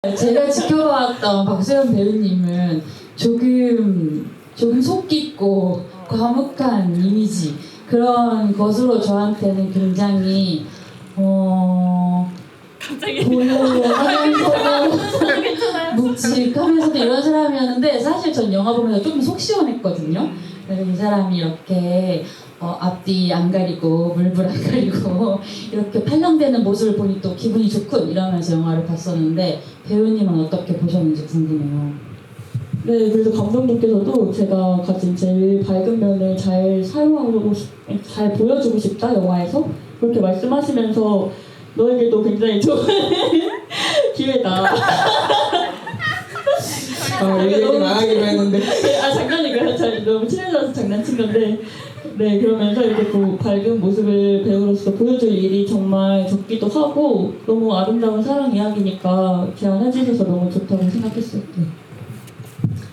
제가 지켜봤던 박수현 배우님은 조금 속 깊고 과묵한 이미지 그런 것으로 저한테는 굉장히 보여하면서도 묵직하면서도 이런 사람이었는데 사실 전 영화 보면서 조금 속 시원했거든요. 그래서 이 사람이 이렇게 앞뒤 안 가리고 물불 안 가리고 이렇게 팔랑대는 모습을 보니 또 기분이 좋군 이러면서 영화를 봤었는데 배우님은 어떻게 보셨는지 궁금해요. 네, 그래서 감독님께서도 제가 가진 제일 밝은 면을 잘 사용하고 잘 보여주고 싶다 영화에서 그렇게 말씀하시면서 너에게도 굉장히 좋은 기회다. 얘기 많하기로 했는데. 장난이고요. 너무 친해져서 장난친 건데. 네, 그러면서 이렇게 밝은 모습을 배우로서 보여줄 일이 정말 적기도 하고 너무 아름다운 사랑 이야기니까 제안해주셔서 너무 좋다고 생각했어요. 네.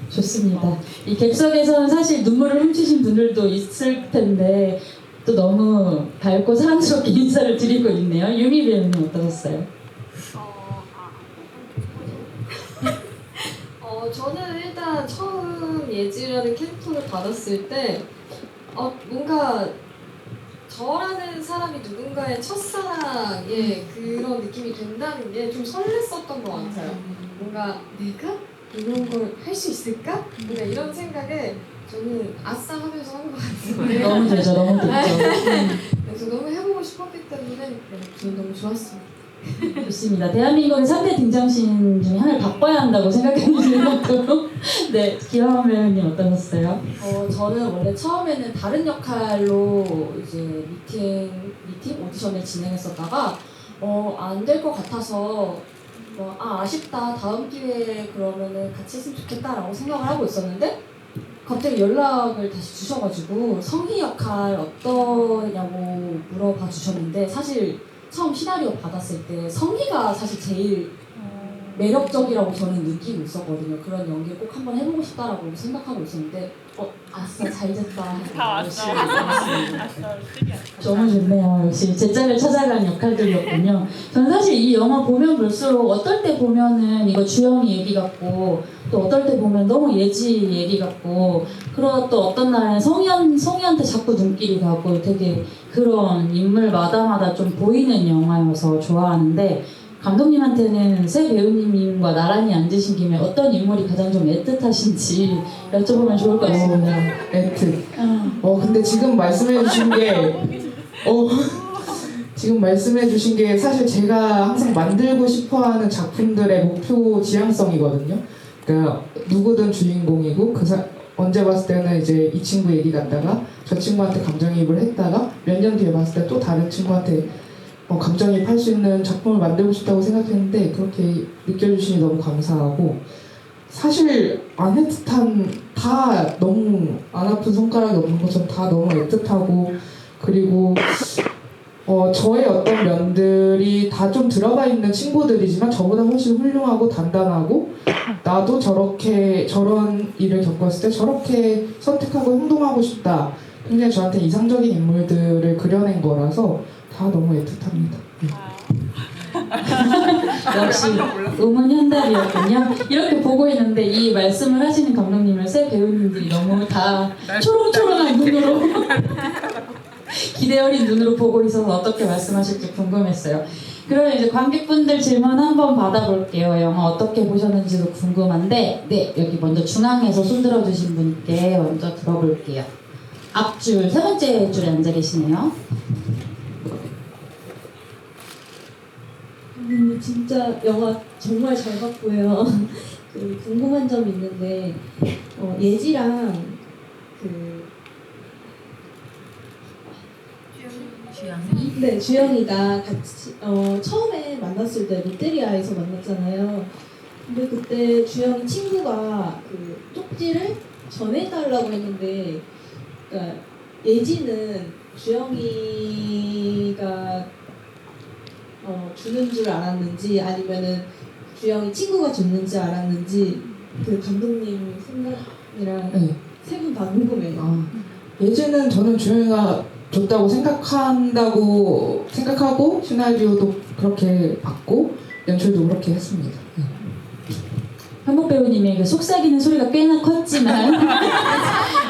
좋습니다. 이 객석에서는 사실 눈물을 훔치신 분들도 있을 텐데 또 너무 밝고 사랑스럽게 인사를 드리고 있네요. 유미 배우님 어떠셨어요? 저는 일단 처음 예지라는 캐릭터를 받았을 때 뭔가 저라는 사람이 누군가의 첫사랑의 그런 느낌이 된다는 게 좀 설렜었던 것 같아요. 뭔가 내가 이런 걸 할 수 있을까? 뭔가 이런 생각에 저는 아싸 하면서 한 것 같은데 너무 되죠, 너무 되죠. 그래서 너무 해보고 싶었기 때문에 저는 너무 좋았어요. 좋습니다. 대한민국의 3대 등장신 중에 하나를 바꿔야 한다고 생각해주는 것도 네, 기화원 배우님 어떠셨어요? 저는 원래 처음에는 다른 역할로 이제 미팅 오디션을 진행했었다가 안 될 것 같아서 아쉽다 다음 기회에 그러면은 같이 했으면 좋겠다라고 생각을 하고 있었는데 갑자기 연락을 다시 주셔가지고 성희 역할 어떠냐고 물어봐 주셨는데 사실 처음 시나리오 받았을 때 성희가 사실 제일 매력적이라고 저는 느끼고 있었거든요. 그런 연기를 꼭 한번 해보고 싶다라고 생각하고 있었는데 아싸 잘 됐다. 열심히 해봤습니다. 너무 좋네요. 역시 제 짝을 찾아간 역할들이었군요. 저는 사실 이 영화 보면 볼수록 어떨 때 보면은 이거 주영이 얘기 같고 또 어떨 때 보면 너무 예지 얘기 같고 그리고 또 어떤 날에는 성희한테 자꾸 눈길이 가고 되게 그런 인물마다마다 좀 보이는 영화여서 좋아하는데 감독님한테는 새 배우님과 나란히 앉으신 김에 어떤 인물이 가장 좀 애틋하신지 여쭤보면 좋을 것 같습니다. 애특. 근데 지금 말씀해주신 게 지금 말씀해주신 게 사실 제가 항상 만들고 싶어하는 작품들의 목표 지향성이거든요. 그러니까 누구든 주인공이고 언제 봤을 때는 이제 이 친구 얘기 같다가 저 친구한테 감정이입을 했다가 몇 년 뒤에 봤을 때 또 다른 친구한테 감정이입할 수 있는 작품을 만들고 싶다고 생각했는데 그렇게 느껴주시니 너무 감사하고 사실 안 애틋한 다 너무 안 아픈 손가락이 없는 것처럼 다 너무 애틋하고 그리고 저의 어떤 면들이 다 좀 들어가 있는 친구들이지만 저보다 훨씬 훌륭하고 단단하고 나도 저런 일을 겪었을 때 저렇게 선택하고 행동하고 싶다 굉장히 저한테 이상적인 인물들을 그려낸 거라서 다 너무 애틋합니다. 역시 음은현답이었군요. 이렇게 보고 있는데 이 말씀을 하시는 감독님을 새 배우님들이 너무 다 초롱초롱한 눈으로 기대 어린 눈으로 보고 있어서 어떻게 말씀하실지 궁금했어요. 그럼 이제 관객분들 질문 한번 받아볼게요. 영화 어떻게 보셨는지도 궁금한데 네, 여기 먼저 중앙에서 손 들어주신 분께 먼저 들어볼게요. 앞줄, 세 번째 줄에 앉아 계시네요. 진짜 영화 정말 잘 봤고요. 궁금한 점이 있는데 예지랑 주영이가 같이 처음에 만났을 때 롯데리아에서 만났잖아요. 근데 그때 주영이 친구가 쪽지를 전해달라고 했는데 그러니까 예지는 주영이가 주는 줄 알았는지 아니면은 주영이 친구가 줬는지 알았는지 감독님 생각이랑 네. 세 분 다 궁금해요. 예지는 저는 주영이가 줬다고 생각하고 시나리오도 그렇게 봤고 연출도 그렇게 했습니다. 네. 현복 배우님의 그 속삭이는 소리가 꽤나 컸지만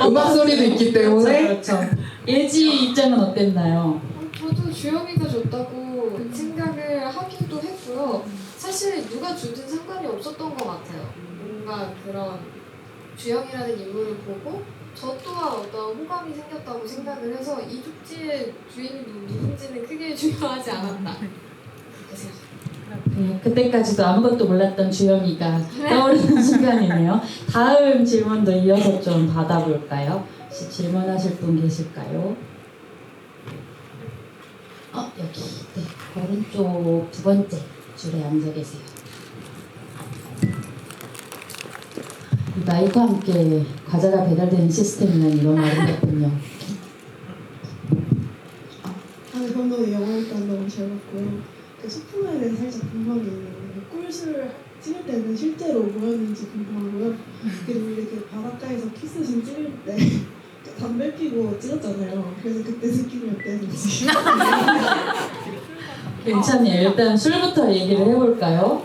음악 소리도 있기 때문에 그렇죠. 예지 입장은 어땠나요? 저도 주영이가 줬다고 생각을 하기도 했고요. 사실 누가 주든 상관이 없었던 것 같아요. 뭔가 그런 주영이라는 인물을 보고 저 또한 어떤 호감이 생겼다고 생각을 해서 이 쪽지의 주인이 누군지는 크게 중요하지 않았다. 그렇게 생각합니다. 그때까지도 아무것도 몰랐던 주영이가 떠오르는 순간이네요. 다음 질문도 이어서 좀 받아볼까요? 혹시 질문하실 분 계실까요? 여기 네, 오른쪽 두 번째 줄에 앉아 계세요. 마이크와 함께 과자가 배달되는 시스템이란 너무 아름답군요. 저도 영화 일단 너무 잘 봤고요. 그 소품에 대해서 살짝 궁금한 게 있는데 꿀술 찍을 때는 실제로 뭐였는지 궁금하고요. 그리고 이렇게 바닷가에서 키스신 찍을 때 담배 피고 찍었잖아요. 그래서 그때 느낌이 어땠는지. 괜찮네요. 일단 술부터 얘기를 해볼까요?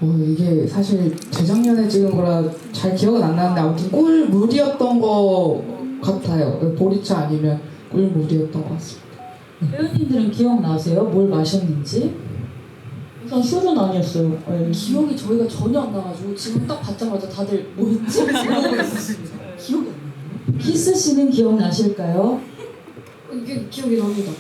이게 사실 재작년에 찍은 거라 잘 기억은 안 나는데 아무튼 꿀물이었던 거 같아요. 보리차 아니면 꿀물이었던 것 같습니다. 배우님들은 기억나세요? 뭘 마셨는지? 우선 술은 아니었어요. 네. 기억이 저희가 전혀 안 나가지고 지금 딱 받자마자 다들 뭐였지? 이러고 있었습니다. 기억이 안 나요. 키스씨는 기억나실까요? 이게 기억이 납니다.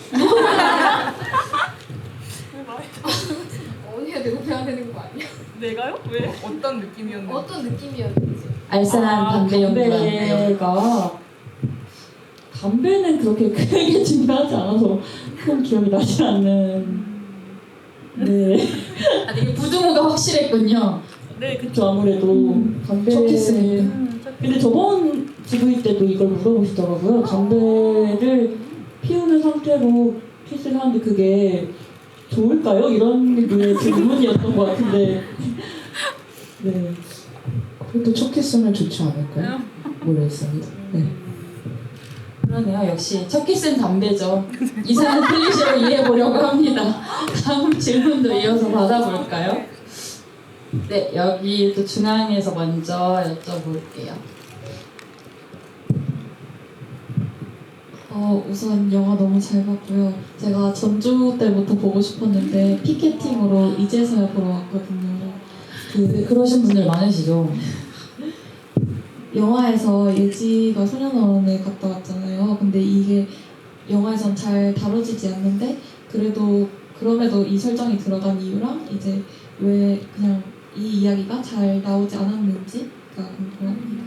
언니가 대답해야 되는 거 아니야? 내가요? 왜? 어떤 느낌이었는지. 어떤 느낌이었는지. 알싸한 담배 연구가 담배가 담배는 그렇게 크게 중요하지 않아서 큰 기억이 나지 않는. 네. 되게 부등호가 확실했군요. 네, 그쵸. 아무래도 담배. 첫 키스니까. 근데 저번 GV 때도 이걸 물어보시더라고요. 담배를 피우는 상태로 키스를 하는데 그게 좋을까요? 이런 류의 질문이었던 것 같은데. 네. 그래도 첫 키스면 좋지 않을까요? 모르겠습니다. 네. 그러네요. 역시 첫 키스는 담배죠. 이상한 클리셰로 이해해보려고 합니다. 다음 질문도 이어서 받아볼까요? 네, 여기 또 중앙에서 먼저 여쭤볼게요. 우선 영화 너무 잘 봤고요. 제가 전주 때부터 보고 싶었는데 피켓팅으로 이제서야 보러 왔거든요. 그러신 분들 많으시죠? 영화에서 예지가 소년원에 갔다 왔잖아요. 근데 이게 영화에선 잘 다뤄지지 않는데 그럼에도 이 설정이 들어간 이유랑 이제 왜 그냥 이 이야기가 잘 나오지 않았는지가 궁금합니다.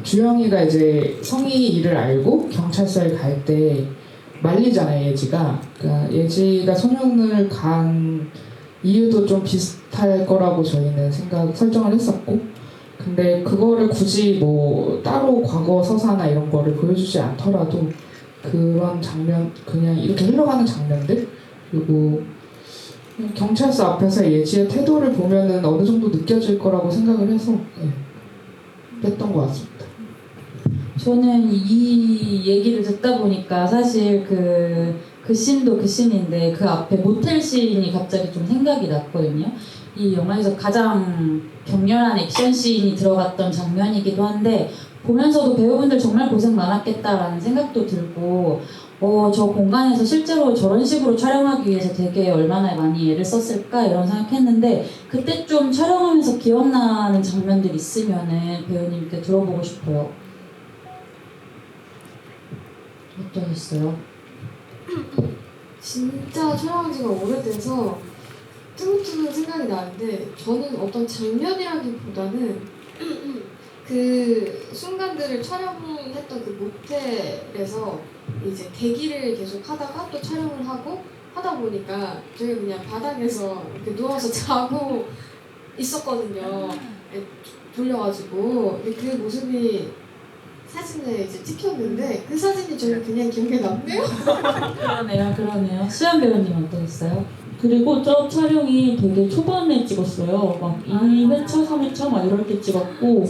주영이가 이제 성희 일을 알고 경찰서에 갈 때 말리잖아요, 예지가. 그러니까 예지가 소년을 간 이유도 좀 비슷할 거라고 저희는 설정을 했었고, 근데 그거를 굳이 뭐 따로 과거 서사나 이런 거를 보여주지 않더라도 그런 장면, 그냥 이렇게 흘러가는 장면들, 그리고 경찰서 앞에서 예지의 태도를 보면은 어느 정도 느껴질 거라고 생각을 해서 했던 것 같습니다. 저는 이 얘기를 듣다 보니까 사실 그 씬도 그 씬인데 그 앞에 모텔 씬이 갑자기 좀 생각이 났거든요. 이 영화에서 가장 격렬한 액션 씬이 들어갔던 장면이기도 한데 보면서도 배우분들 정말 고생 많았겠다라는 생각도 들고 저 공간에서 실제로 저런 식으로 촬영하기 위해서 되게 얼마나 많이 애를 썼을까 이런 생각했는데 그때 좀 촬영하면서 기억나는 장면들 있으면은 배우님께 들어보고 싶어요. 어떠셨어요? 진짜 촬영한 지가 오래돼서 뚜루뚜루 생각이 나는데 저는 어떤 장면이라기보다는 그 순간들을 촬영했던 그 모텔에서 이제 대기를 계속 하다가 또 촬영을 하고 하다 보니까 저희 그냥 바닥에서 이렇게 누워서 자고 있었거든요. 졸려가지고. 근데 그 모습이 사진에 이제 찍혔는데 그 사진이 저는 그냥 기억에 남네요. 그러네요. 수연 배우님 어떠셨어요? 그리고 저 촬영이 되게 초반에 찍었어요. 막 2회차, 3회차 막 이럴 때 찍었고,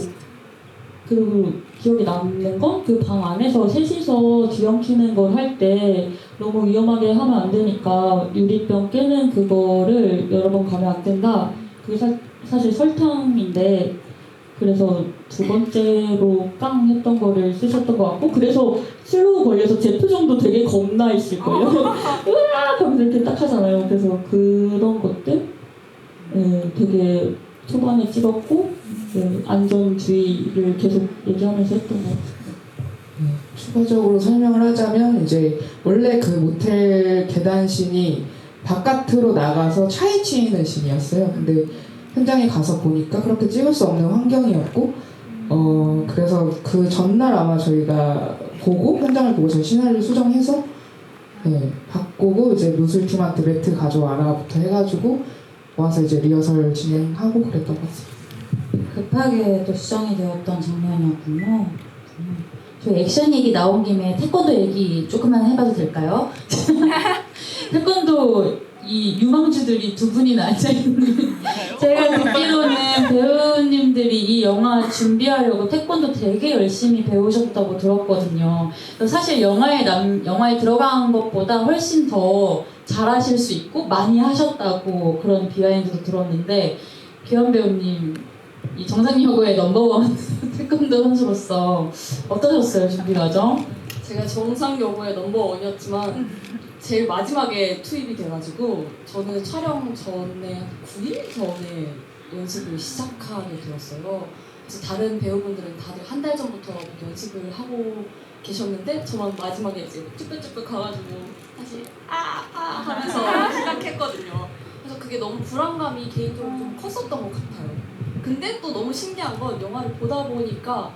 그리고 기억에 남는 건 그 방 안에서 셋이서 주영 키는 걸 할 때 너무 위험하게 하면 안 되니까 유리병 깨는 그거를 여러 번 가면 안 된다. 그게 사실 설탕인데 그래서 두 번째로 깡 했던 거를 쓰셨던 것 같고 그래서 슬로우 걸려서 제 표정도 되게 겁나 있을 거예요. 으악 하면서 이렇게 딱 하잖아요. 그래서 그런 것들 되게 초반에 찍었고 안전주의를 계속 얘기하면서 했던 것 같아요. 추가적으로 설명을 하자면 이제 원래 그 모텔 계단신이 바깥으로 나가서 차에 치이는 신이었어요. 근데 현장에 가서 보니까 그렇게 찍을 수 없는 환경이었고 그래서 그 전날 아마 저희가 보고 현장을 보고 저희 시나리오 수정해서 바꾸고 이제 무술팀한테 매트 가져와라부터 해가지고 와서 이제 리허설 진행하고 그랬던 것 같아요. 급하게 또 수정이 되었던 장면이었군요. 저희 액션 얘기 나온 김에 태권도 얘기 조금만 해봐도 될까요? 태권도 이 유망주들이 두 분이나 앉아있는 제가 듣기로는 배우님들이 이 영화 준비하려고 태권도 되게 열심히 배우셨다고 들었거든요. 사실 영화에 들어간 것보다 훨씬 더 잘하실 수 있고 많이 하셨다고 그런 비하인드도 들었는데 기현 배우님 이 정상여고의 넘버원 태권도 선수로서 어떠셨어요, 준비 과정? 제가 정상여고의 넘버원이었지만 제일 마지막에 투입이 돼가지고 저는 촬영 전에 9일 전에 연습을 시작하게 되었어요. 그래서 다른 배우분들은 다들 한 달 전부터 연습을 하고 계셨는데 저만 마지막에 이제 쭈뼛쭈뼛 가가지고 다시 하면서 시작했거든요. 그래서 그게 너무 불안감이 개인적으로 좀 컸었던 것 같아요. 근데 또 너무 신기한 건 영화를 보다 보니까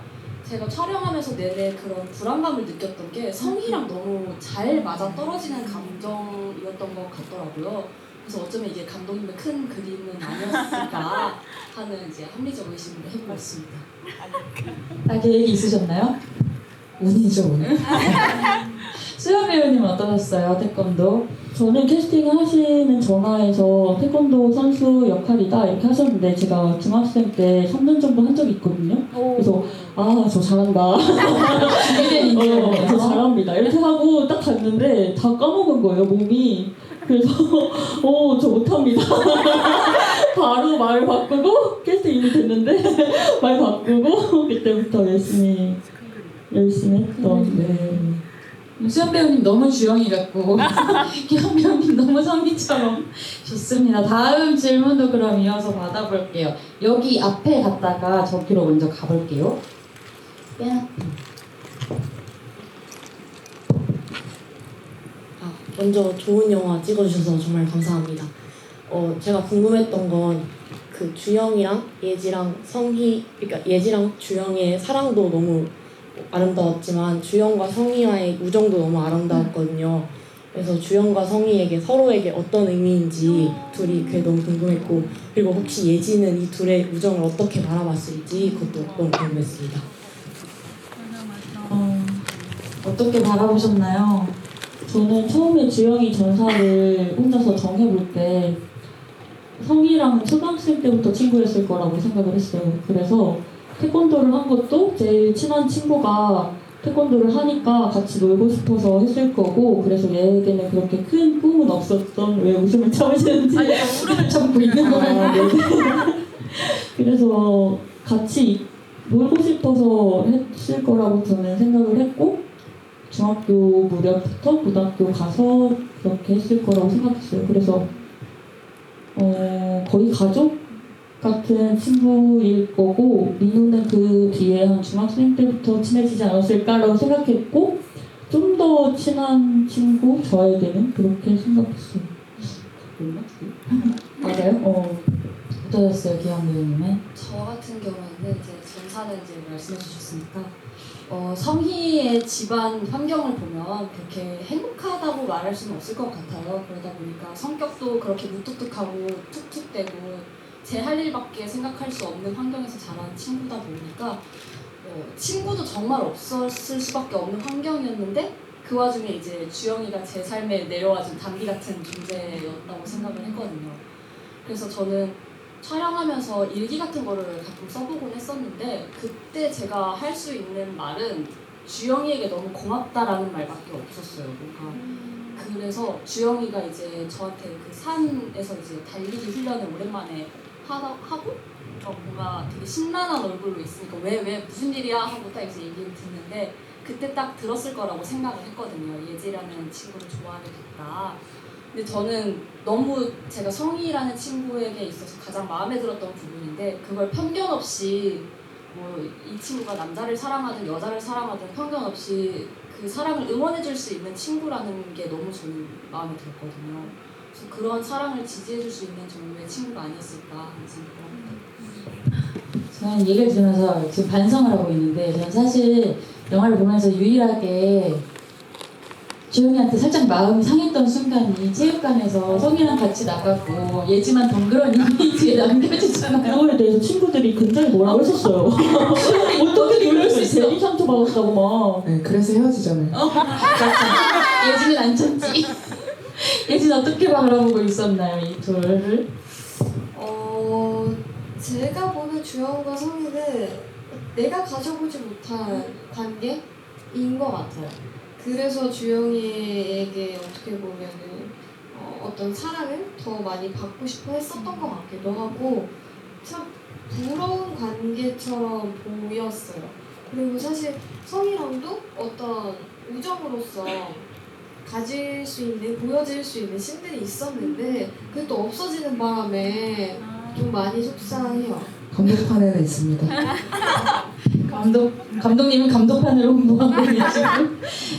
제가 촬영하면서 내내 그런 불안감을 느꼈던 게 성희랑 너무 잘 맞아 떨어지는 감정이었던 것 같더라고요. 그래서 어쩌면 이게 감독님의 큰 그림은 아니었을까 하는 이제 합리적 의심을 해보았습니다. 딱 계획이 있으셨나요? 운이죠, 운. 수현 배우님 어떠셨어요, 태권도? 저는 캐스팅 하시는 전화에서 태권도 선수 역할이다 이렇게 하셨는데 제가 중학생 때 3년 정도 한 적이 있거든요. 그래서 저 잘한다. 저 잘합니다. 이렇게 하고 딱 갔는데 다 까먹은 거예요, 몸이. 그래서 저 못합니다. 바로 말을 바꾸고 캐스팅 이미 됐는데 말 바꾸고 그때부터 열심히 했던. 수현 배우님 너무 주영이 같고 기현 배우님 너무 성미처럼 좋습니다. 다음 질문도 그럼 이어서 받아볼게요. 여기 앞에 갔다가 저기로 먼저 가볼게요. 먼저 좋은 영화 찍어주셔서 정말 감사합니다. 제가 궁금했던 건 그 주영이랑 예지랑 성희, 그러니까 예지랑 주영의 사랑도 너무 아름다웠지만 주영과 성희와의 우정도 너무 아름다웠거든요. 그래서 주영과 성희에게 서로에게 어떤 의미인지 둘이 그게 너무 궁금했고 그리고 혹시 예지는 이 둘의 우정을 어떻게 바라봤을지 그것도 너무 궁금했습니다. 어떻게 바라보셨나요? 저는 처음에 주영이 전사를 혼자서 정해볼 때 성희랑은 초등학생 때부터 친구였을 거라고 생각을 했어요. 그래서 태권도를 한 것도 제일 친한 친구가 태권도를 하니까 같이 놀고 싶어서 했을 거고 그래서 얘에게는 그렇게 큰 꿈은 없었던 왜 웃음을 참으시는지 울음을 참고 있는 거예요. 네. 그래서 같이 놀고 싶어서 했을 거라고 저는 생각을 했고 중학교 무렵부터 고등학교 가서 그렇게 했을 거라고 생각했어요. 그래서 거의 가족 같은 친구일 거고 민우는 그 뒤에 한 중학생 때부터 친해지지 않았을까라고 생각했고 좀 더 친한 친구 저에게는 그렇게 생각했어요. 맞아요? 어떠셨어요, 기현 배우님은? 저 같은 경우에는 이제 전사는 이제 말씀해 주셨으니까 성희의 집안 환경을 보면 그렇게 행복하다고 말할 수는 없을 것 같아요. 그러다 보니까 성격도 그렇게 무뚝뚝하고 툭툭대고 제 할 일밖에 생각할 수 없는 환경에서 자란 친구다 보니까 친구도 정말 없었을 수밖에 없는 환경이었는데 그 와중에 이제 주영이가 제 삶에 내려와준 단비 같은 존재였다고 생각을 했거든요. 그래서 저는 촬영하면서 일기 같은 거를 가끔 써보곤 했었는데 그때 제가 할 수 있는 말은 주영이에게 너무 고맙다라는 말밖에 없었어요. 뭔가 그래서 주영이가 이제 저한테 그 산에서 이제 달리기 훈련을 오랜만에 하고 뭔가 되게 심란한 얼굴로 있으니까 왜 무슨 일이야 하고 딱 이제 얘기를 듣는데 그때 딱 들었을 거라고 생각을 했거든요. 예지라는 친구를 좋아하게 됐다. 근데 저는 너무 제가 성희라는 친구에게 있어서 가장 마음에 들었던 부분인데 그걸 편견 없이 뭐 이 친구가 남자를 사랑하든 여자를 사랑하든 편견 없이 그 사랑을 응원해줄 수 있는 친구라는 게 너무 저는 마음에 들었거든요. 그래서 그런 사랑을 지지해줄 수 있는 정도의 친구가 아니었을까 하는 생각을 합니다. 저는 얘기를 들으면서 지금 반성을 하고 있는데 저는 사실 영화를 보면서 유일하게 주영이한테 살짝 마음이 상했던 순간이 체육관에서 성이랑 같이 나가고 예지만 덩그러니 뒤에 남겨지잖아요. 그거에 대해서 친구들이 굉장히 뭐라고 했었어요. 어떻게 그럴 수 있어? 괜히 상처 받았다고 막. 네, 그래서 헤어지잖아요. 맞아. 예지는 안 참지. 예지는 어떻게 바라보고 있었나요, 이 둘을? 제가 보는 주영과 성희는 내가 가져보지 못한 관계인 것 같아요. 그래서 주영이에게 어떻게 보면은 어떤 사랑을 더 많이 받고 싶어 했었던 것 같기도 하고 참 부러운 관계처럼 보였어요. 그리고 사실 성희랑도 어떤 우정으로서 가질 수 있는, 보여질 수 있는 씬들이 있었는데 그게 또 없어지는 바람에 좀 많이 속상해요. 감독판에는 있습니다. 감독님은 감독판을 홍보하고 계시고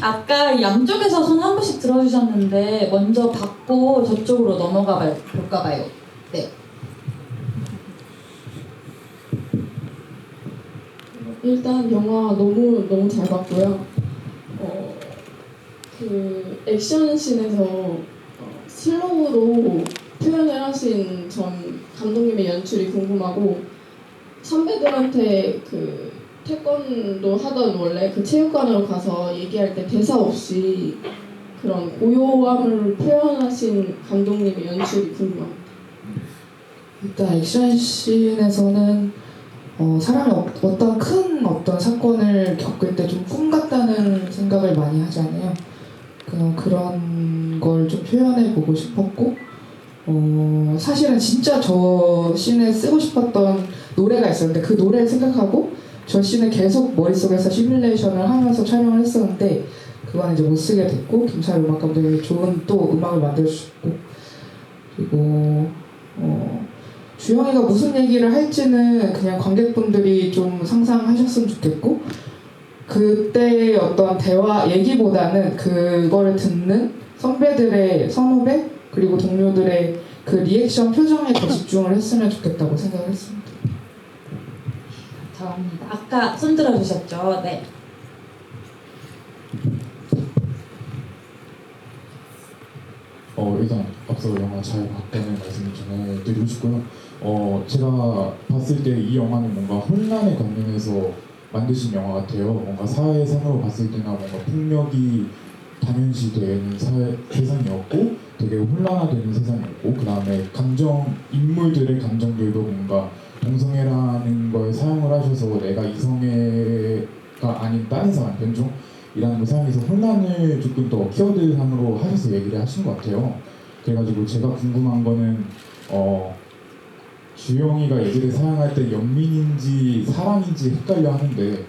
아까 양쪽에서 손 한 번씩 들어주셨는데 먼저 받고 저쪽으로 넘어가 볼까 봐요. 네. 일단 영화 너무 잘 봤고요. 그 액션 씬에서 슬로우로 표현을 하신 전 감독님의 연출이 궁금하고 선배들한테 그 태권도 하던 원래 그 체육관으로 가서 얘기할 때 대사 없이 그런 고요함을 표현하신 감독님의 연출이 궁금합니다. 일단 액션씬에서는 사람이 어떤 사건을 겪을 때 좀 꿈 같다는 생각을 많이 하잖아요. 그런 걸 좀 표현해 보고 싶었고 사실은 진짜 저 씬에 쓰고 싶었던 노래가 있었는데 그 노래를 생각하고 저 씬을 계속 머릿속에서 시뮬레이션을 하면서 촬영을 했었는데 그건 이제 못 쓰게 됐고 김찬 음악 감독이 좋은 또 음악을 만들어주셨고 그리고 주영이가 무슨 얘기를 할지는 그냥 관객분들이 좀 상상하셨으면 좋겠고 그때 어떤 대화 얘기보다는 그거를 듣는 선배들의 선후배 그리고 동료들의 그 리액션 표정에 더 집중을 했으면 좋겠다고 생각을 했습니다. 감사합니다. 아까 손 들어주셨죠? 네. 일단 앞서 영화 잘 봤다는 말씀을 전해드리고 싶고요. 제가 봤을 때 이 영화는 뭔가 혼란에 관련해서 만드신 영화 같아요. 뭔가 사회상으로 봤을 때나 뭔가 폭력이 당연시되는 세상이었고 되게 혼란화되는 세상이었고 그 다음에 인물들의 감정들도 뭔가 동성애라는 걸 사용을 하셔서 내가 이성애가 아닌 다른 사람, 변종이라는 걸 사용해서 혼란을 조금 더 키워드상으로 하셔서 얘기를 하신 것 같아요. 그래가지고 제가 궁금한 거는 주영이가 예지를 사용할 때 연민인지 사랑인지 헷갈려 하는데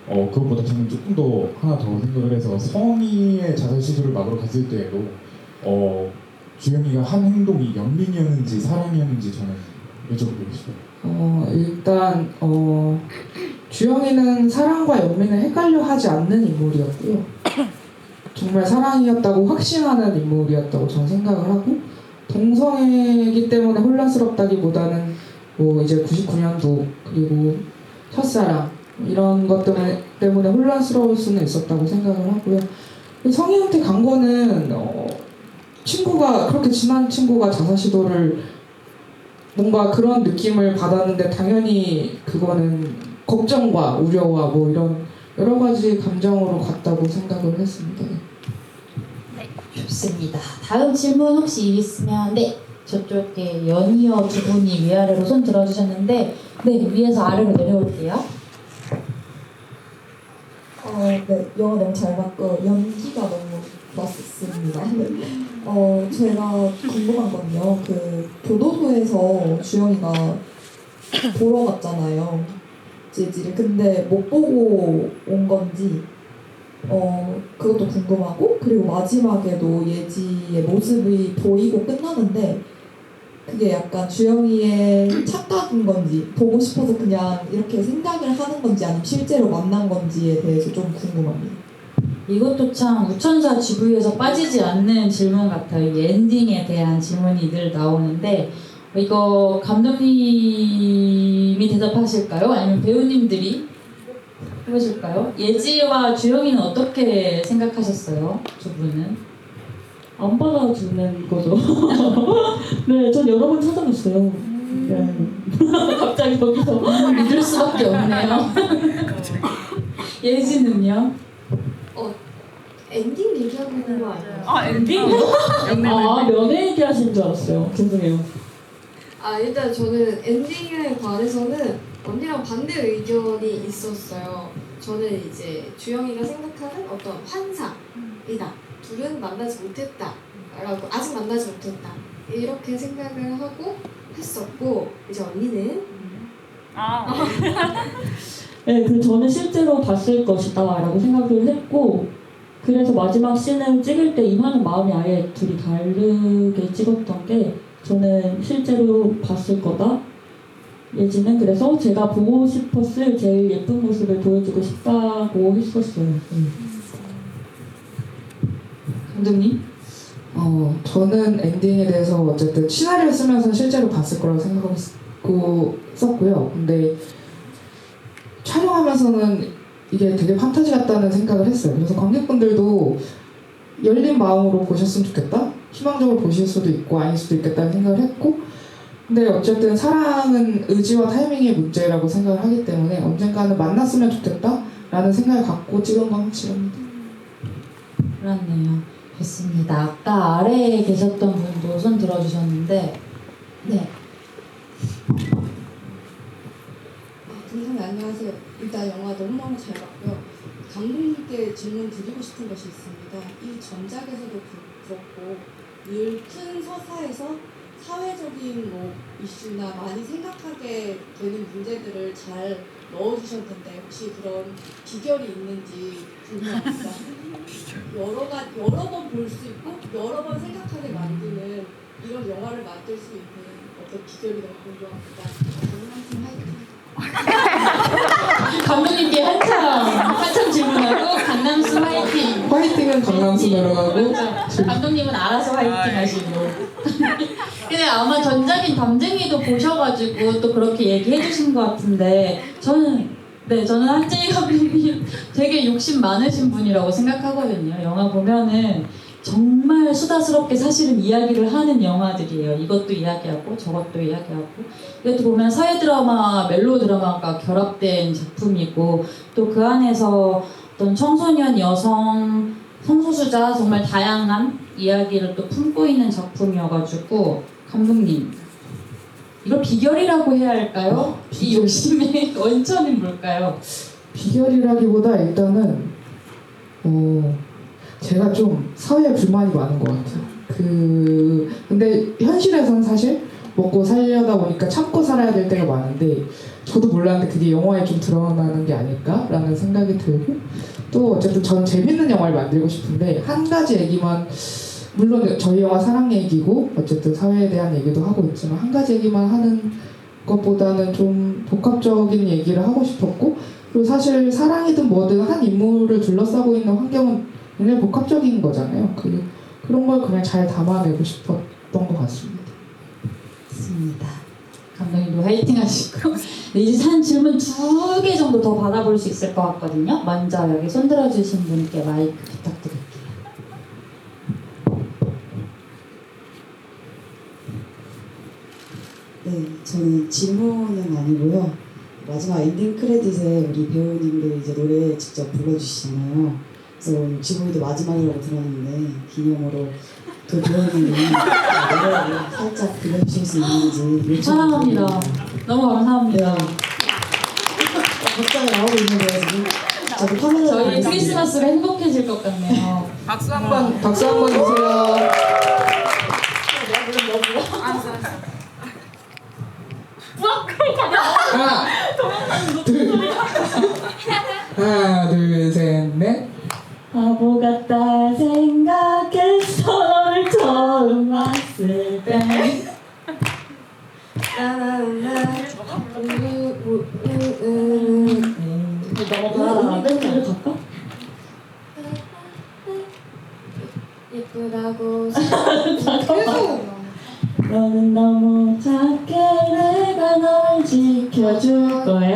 그것보다 저는 조금 더 하나 더 생각을 해서 성희의 자살 시도를 막으러 갔을 때에도 주영이가 한 행동이 연민이었는지 사랑이었는지 저는 여쭤보고 싶어요. 일단 주영이는 사랑과 연민을 헷갈려 하지 않는 인물이었고요. 정말 사랑이었다고 확신하는 인물이었다고 저는 생각을 하고 동성애이기 때문에 혼란스럽다기보다는 뭐 이제 99년도 그리고 첫사랑 이런 것 때문에 혼란스러울 수는 있었다고 생각을 하고요. 성희한테 간 거는 친구가 그렇게 친한 친구가 자살 시도를 뭔가 그런 느낌을 받았는데 당연히 그거는 걱정과 우려와 뭐 이런 여러 가지 감정으로 갔다고 생각을 했습니다. 좋습니다. 다음 질문 혹시 있으면 네 저쪽에 연이어 두 분이 위아래로 손 들어주셨는데 네 위에서 아래로 내려올게요. 네, 영화 너무 잘 봤고 연기가 너무 좋았습니다. 제가 궁금한 건요. 그 교도소에서 주영이가 보러 갔잖아요. 예지를. 근데 못 보고 온 건지 그것도 궁금하고, 그리고 마지막에도 예지의 모습이 보이고 끝나는데 그게 약간 주영이의 착각인 건지, 보고 싶어서 그냥 이렇게 생각을 하는 건지, 아니면 실제로 만난 건지에 대해서 좀 궁금합니다. 이것도 참 우천사 GV에서 빠지지 않는 질문 같아요. 이 엔딩에 대한 질문이 늘 나오는데 이거 감독님이 대답하실까요? 아니면 배우님들이 해보실까요? 예지와 주영이는 어떻게 생각하셨어요? 두 분은? 안 받아주는 거죠. 네, 전 여러 번 찾아봤어요. 네. 갑자기 여기서 믿을 수밖에 없네요. 예지는요? 엔딩 얘기하고 있는 거 아니에요? 엔딩이요? 연애 얘기하신 줄 알았어요. 죄송해요. 일단 저는 엔딩에 관해서는 언니랑 반대 의견이 있었어요. 저는 이제 주영이가 생각하는 어떤 환상이다. 둘은 만나지 못했다. 라고 아직 만나지 못했다. 이렇게 생각을 하고 했었고, 이제 언니는 네, 그 저는 실제로 봤을 것이다 라고 생각을 했고, 그래서 마지막 씬을 찍을 때 임하는 마음이 아예 둘이 다르게 찍었던 게, 저는 실제로 봤을 거다. 예지는 그래서 제가 보고 싶었을 제일 예쁜 모습을 보여주고 싶다고 했었어요. 감독님? 저는 엔딩에 대해서 어쨌든 시나리오 쓰면서 실제로 봤을 거라고 생각하고 썼고요. 근데 촬영하면서는 이게 되게 판타지 같다는 생각을 했어요. 그래서 관객분들도 열린 마음으로 보셨으면 좋겠다? 희망적으로 보실 수도 있고 아닐 수도 있겠다는 생각을 했고, 근데 어쨌든 사랑은 의지와 타이밍의 문제라고 생각을 하기 때문에 언젠가는 만났으면 좋겠다라는 생각을 갖고 찍은 건 확실합니다. 그렇네요. 좋습니다. 아까 아래에 계셨던 분도 손 들어주셨는데 네. 동생님 안녕하세요. 일단 영화 너무너무 잘 봤고요. 감독님께 질문 드리고 싶은 것이 있습니다. 이 전작에서도 그렇고 늘 큰 서사에서 사회적인 이슈나 많이 생각하게 되는 문제들을 잘 넣어주셨는데 혹시 그런 비결이 있는지 궁금합니다. 여러 번 볼 수 있고 여러 번 생각하게 만드는 이런 영화를 만들 수 있는 어떤 비결이 너무 궁금합니다. 항상 화이팅! 감독님께 한참 질문하고 강남수 화이팅! 화이팅은 강남수 들어가고 감독님은 알아서 화이팅 하시고 근데 아마 전작인 담쟁이도 보셔가지고 또 그렇게 얘기해 주신 것 같은데 저는 한재희 감독님 되게 욕심 많으신 분이라고 생각하거든요. 영화 보면은 정말 수다스럽게 사실은 이야기를 하는 영화들이에요. 이것도 이야기하고 저것도 이야기하고, 이것도 보면 사회 드라마, 멜로 드라마가 결합된 작품이고, 또 그 안에서 어떤 청소년, 여성, 성소수자 정말 다양한 이야기를 또 품고 있는 작품이어가지고, 감독님 이걸 비결이라고 해야 할까요? 이 욕심의 원천은 뭘까요? 비결이라기보다 일단은 제가 좀 사회에 불만이 많은 것 같아요. 근데 현실에서는 사실 먹고 살려다 보니까 참고 살아야 될 때가 많은데 저도 몰랐는데 그게 영화에 좀 드러나는 게 아닐까라는 생각이 들고, 또 어쨌든 전 재밌는 영화를 만들고 싶은데 한 가지 얘기만, 물론 저희 영화 사랑 얘기고 어쨌든 사회에 대한 얘기도 하고 있지만 한 가지 얘기만 하는 것보다는 좀 복합적인 얘기를 하고 싶었고, 그리고 사실 사랑이든 뭐든 한 인물을 둘러싸고 있는 환경은 굉장히 복합적인 거잖아요. 그런 걸 그냥 잘 담아내고 싶었던 것 같습니다. 맞습니다. 감독님도 화이팅 하시고 이제 한 질문 2개 정도 더 받아볼 수 있을 것 같거든요. 먼저 여기 손 들어주신 분께 마이크 부탁드릴게요. 네, 저는 질문은 아니고요. 마지막 엔딩 크레딧에 우리 배우님들이 이제 노래 직접 불러주시잖아요. 그래서 지금도 마지막이라고 들었는데 기념으로 그 배우님이 노래를 살짝 들려주실 수 있는지 사랑합니다. 너무 감사합니다. 갑자기 나오고 있는 거예요 지금. 저도 카메라 저희 크리스마스가 행복해질 것 같네요. 박수 한번. 박수 한번 주세요. 하나, 둘, 셋, 넷. 바보 같다 생각했어 널 처음 봤을 때. 넘어가. 밴드를 갈까? 예쁘다고 잠깐만. 너는 너무 작게 내가 널 지켜줄 거야.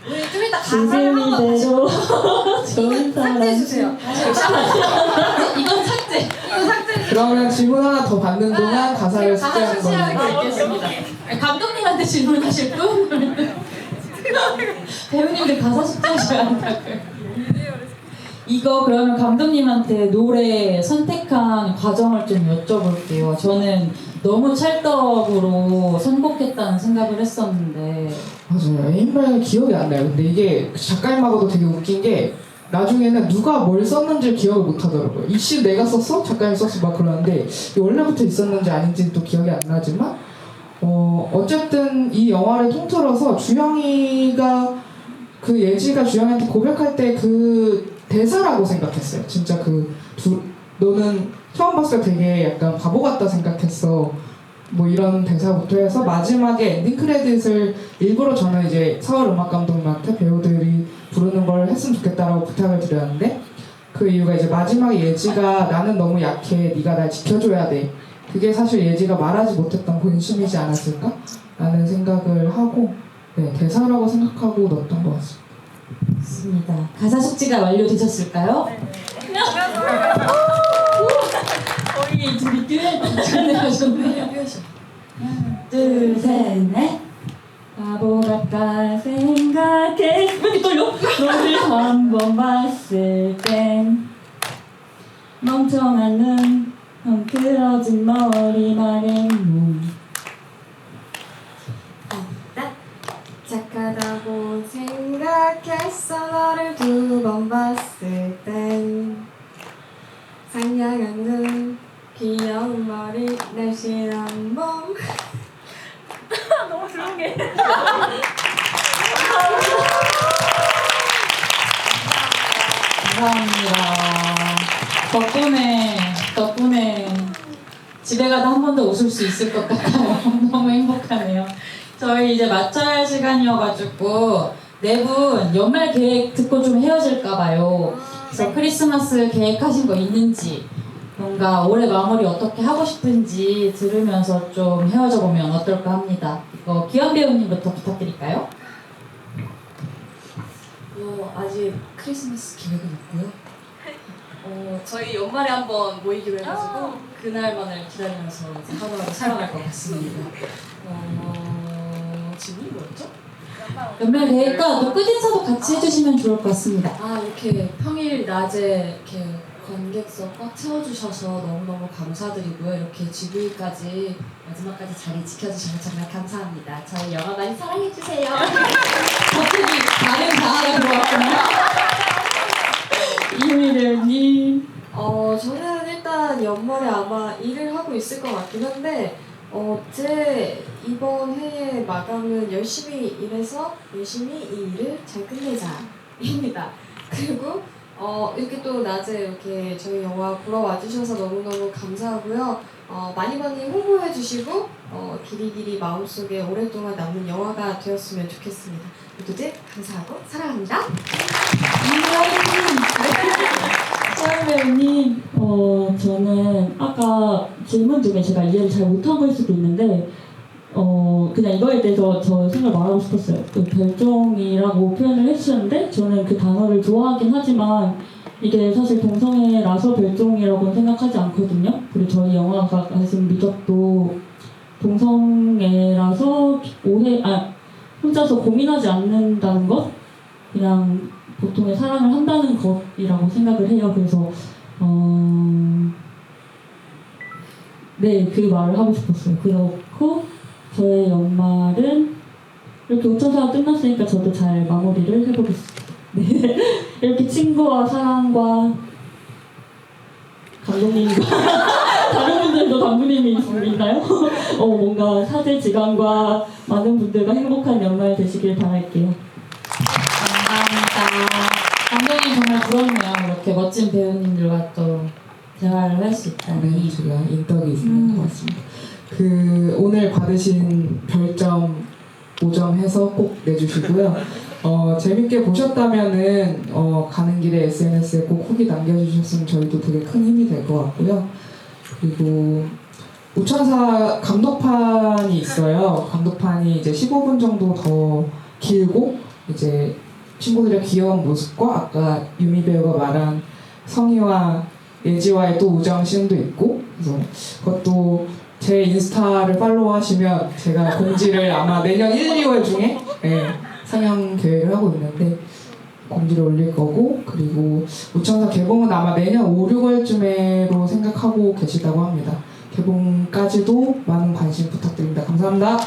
우리 좀 이따 가사를 지금 한번 다시 이대로 좋은 사람. 삭제해주세요. 이건 삭제. 이거 삭제. 그러면 질문 하나 더 받는 동안 가사를 가사 숙제하는 숙지하는 겁니다. 거 있겠습니다. 감독님한테 질문하실 분? 배우님들 가사 숙제하셔야 한다고요. 이거 그러면 감독님한테 노래 선택한 과정을 좀 여쭤볼게요. 저는 너무 찰떡으로 선곡했다는 생각을 했었는데. 맞아요. 애인발 기억이 안 나요. 근데 이게 작가님하고도 되게 웃긴 게 나중에는 누가 뭘 썼는지 기억을 못 하더라고요. 이 시 내가 썼어? 작가님이 썼어? 막 그러는데 원래부터 있었는지 아닌지는 또 기억이 안 나지만 어쨌든 이 영화를 통틀어서 주영이가 그 예지가 주영이한테 고백할 때 그 대사라고 생각했어요. 진짜 너는 처음 봤을 때 되게 약간 바보 같다 생각했어. 뭐 이런 대사부터 해서 마지막에 엔딩 크레딧을 일부러 저는 이제 서울음악감독님한테 배우들이 부르는 걸 했으면 좋겠다라고 부탁을 드렸는데 그 이유가 이제 마지막에 예지가 나는 너무 약해 네가 날 지켜줘야 돼 그게 사실 예지가 말하지 못했던 본심이지 않았을까? 라는 생각을 하고 대사라고 생각하고 넣었던 것 같습니다. 맞습니다. 가사 숙지가 완료되셨을까요? 거의 둘이 듀엣 하셨네요. 둘, 셋, 넷. 바보 같다 생각해. 왜 이렇게 떨려? 너를 한 번 봤을 땐 멍청한 눈, 헝클어진 머리만의 몸. 착하다고 생각했어 너를 두 번 봤을 땐 상냥한 눈 귀여운 머리 날씬한 몸 너무 조용해 감사합니다. 덕분에 집에 가다 한 번 더 웃을 수 있을 것 같아요. 너무 행복하네요. 저희 이제 마쳐야 할 시간이어가지고 네 분 연말 계획 듣고 좀 헤어질까 봐요. 그래서 크리스마스 계획하신 거 있는지 뭔가 올해 마무리 어떻게 하고 싶은지 들으면서 좀 헤어져 보면 어떨까 합니다. 이거 기현 배우님부터 부탁드릴까요? 아직 크리스마스 계획은 없고요. 저희 연말에 한번 모이기로 해가지고 그날만을 기다리면서 이제 하루하루 살아갈 것 같습니다. 질문이 뭐였죠? 연말 계획과 또 끝인사도 같이 해주시면 좋을 것 같습니다. 이렇게 평일 낮에 이렇게 관객석 꽉 채워주셔서 너무너무 감사드리고요. 이렇게 GV까지 마지막까지 자리 지켜주셔서 정말 감사합니다. 저희 영화 많이 사랑해주세요. 갑자기 다른 자아가 들어왔구나. 이미래님. 저는 일단 연말에 아마 일을 하고 있을 것 같긴 한데 제 이번 해의 마감은 열심히 일해서 열심히 이 일을 잘 끝내자입니다. 그리고 이렇게 또 낮에 이렇게 저희 영화 보러 와주셔서 너무너무 감사하고요. 많이 홍보해 주시고 길이길이 마음속에 오랫동안 남는 영화가 되었으면 좋겠습니다. 모두들 감사하고 사랑합니다. 배우님, 저는 아까 질문 중에 제가 이해를 잘 못한 걸 수도 있는데 그냥 이거에 대해서 저 생각 말하고 싶었어요. 그 별종이라고 표현을 해주셨는데 저는 그 단어를 좋아하긴 하지만 이게 사실 동성애라서 별종이라고는 생각하지 않거든요. 그리고 저희 영화가 가진 미덕도 동성애라서 혼자서 고민하지 않는다는 것? 그냥 보통의 사랑을 한다는 것이라고 생각을 해요. 그래서 네, 그 말을 하고 싶었어요. 그렇고 저의 연말은 이렇게 우천사가 끝났으니까 저도 잘 마무리를 해보겠습니다. 네, 이렇게 친구와 사랑과 감독님과 다른 분들도 감독님이 있나요? 뭔가 사제지간과 많은 분들과 행복한 연말 되시길 바랄게요. 감사합니다. 감독님 정말 부럽네요. 이렇게 멋진 배우님들과 또 대화를 할 수 있다니. 네, 제가 인덕이 있는 것 같습니다. 오늘 받으신 별점 5점 해서 꼭 내주시고요. 재밌게 보셨다면은 가는 길에 SNS에 꼭 후기 남겨주셨으면 저희도 되게 큰 힘이 될 것 같고요. 그리고 우천사 감독판이 있어요. 감독판이 이제 15분 정도 더 길고 이제 친구들의 귀여운 모습과 아까 유미 배우가 말한 성희와 예지와의 또 우정 씬도 있고 그래서 그것도 제 인스타를 팔로우하시면 제가 공지를 아마 내년 1, 2월 중에 상영 계획을 하고 있는데 공지를 올릴 거고 그리고 우천사 개봉은 아마 내년 5, 6월쯤에로 생각하고 계시다고 합니다. 개봉까지도 많은 관심 부탁드립니다. 감사합니다.